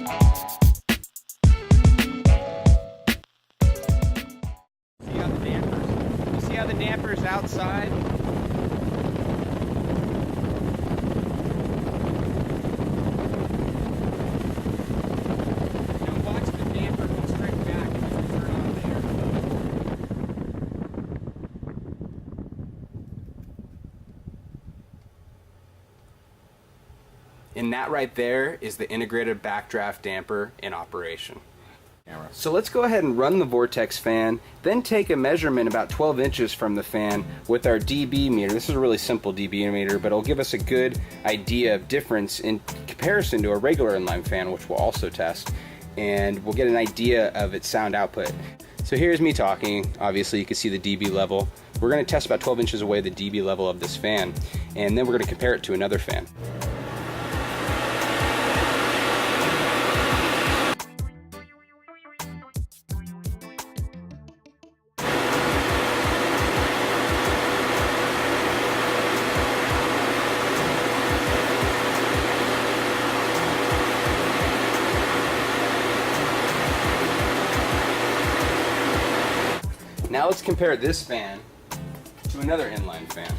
See how the dampers? You see how the dampers outside? Now watch the damper go straight back and just turn on there. And that right there is the integrated backdraft damper in operation. So let's go ahead and run the Vortex fan, then take a measurement about 12 inches from the fan with our dB meter. This is a really simple dB meter, but it'll give us a good idea of difference in comparison to a regular inline fan, which we'll also test, and we'll get an idea of its sound output. So here's me talking. Obviously you can see the dB level. We're going to test about 12 inches away the dB level of this fan, and then we're going to compare it to another fan. Now let's compare this fan to another inline fan.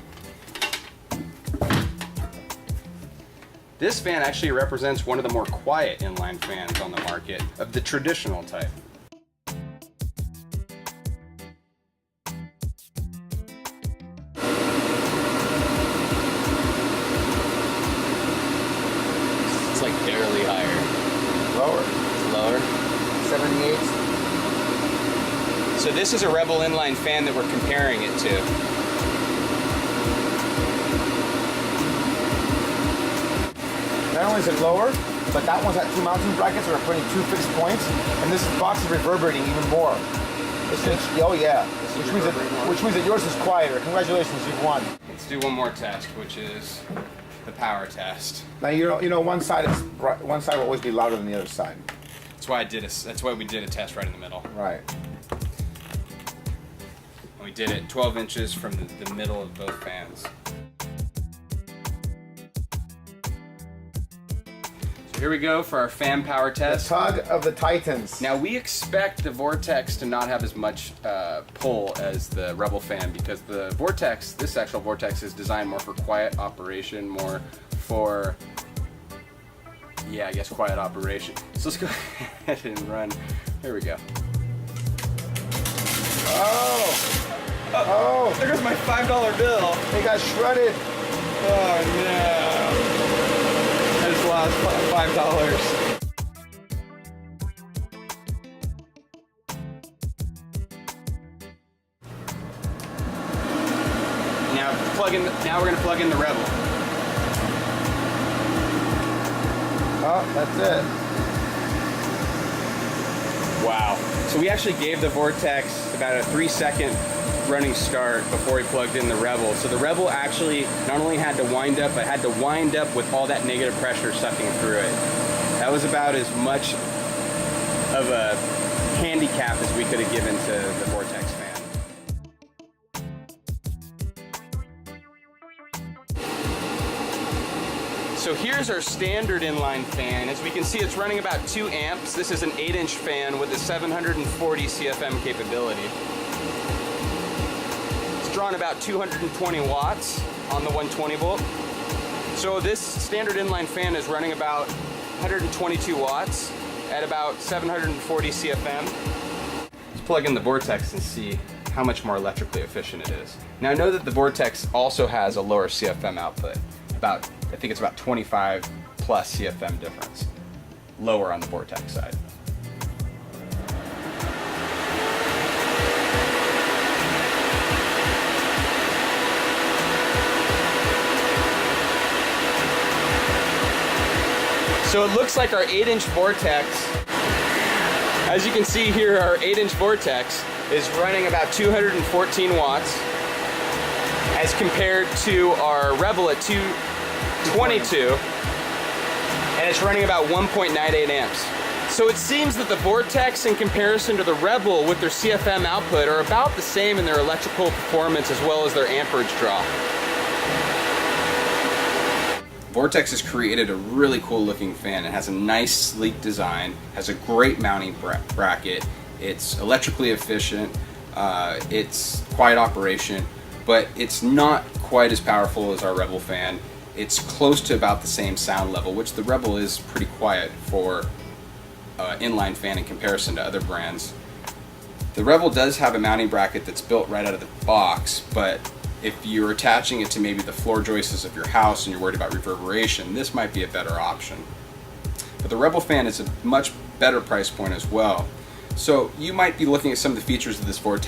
This fan actually represents one of the more quiet inline fans on the market, of the traditional type. It's like barely higher. Lower. Lower? 78. So this is a Rebel inline fan that we're comparing it to. Not only is it lower, but that one's at 2 mounting brackets, we're putting 2 fixed points, and this box is reverberating even more. Oh yeah, which means that yours is quieter. Congratulations, you've won. Let's do one more test, which is the power test. Now you know one side will always be louder than the other side. That's why we did a test right in the middle. Right. We did it 12 inches from the middle of both fans. So here we go for our fan power test. The tug of the Titans. Now we expect the Vortex to not have as much pull as the Rebel fan, because the Vortex, this actual Vortex, is designed more for quiet operation, more for, yeah, I guess quiet operation. So let's go ahead and run. Here we go. Oh! Oh! There goes my $5 bill. They got shredded. Oh no! I just lost $5. Now we're gonna plug in the Rebel. Oh, that's it. Wow. So we actually gave the Vortex about a 3-second running start before we plugged in the Rebel. So the Rebel actually not only had to wind up, but had to wind up with all that negative pressure sucking through it. That was about as much of a handicap as we could have given to the Vortex fan. So here's our standard inline fan. As we can see, it's running about 2 amps. This is an 8-inch fan with a 740 CFM capability. It's drawn about 220 watts on the 120 volt. So this standard inline fan is running about 122 watts at about 740 CFM. Let's plug in the Vortex and see how much more electrically efficient it is. Now I know that the Vortex also has a lower CFM output, I think it's about 25 plus CFM difference, lower on the Vortex side. So it looks like our 8-inch Vortex, as you can see here, our 8-inch Vortex is running about 214 watts as compared to our Rebel at 222, and it's running about 1.98 amps. So it seems that the Vortex in comparison to the Rebel with their CFM output are about the same in their electrical performance as well as their amperage draw. Vortex has created a really cool looking fan. It has a nice sleek design, has a great mounting bracket, it's electrically efficient, it's quiet operation, but it's not quite as powerful as our Rebel fan. It's close to about the same sound level, which the Rebel is pretty quiet for inline fan in comparison to other brands. The Rebel does have a mounting bracket that's built right out of the box, but if you're attaching it to maybe the floor joists of your house and you're worried about reverberation, this might be a better option. But the Rebel fan is a much better price point as well. So you might be looking at some of the features of this Vortex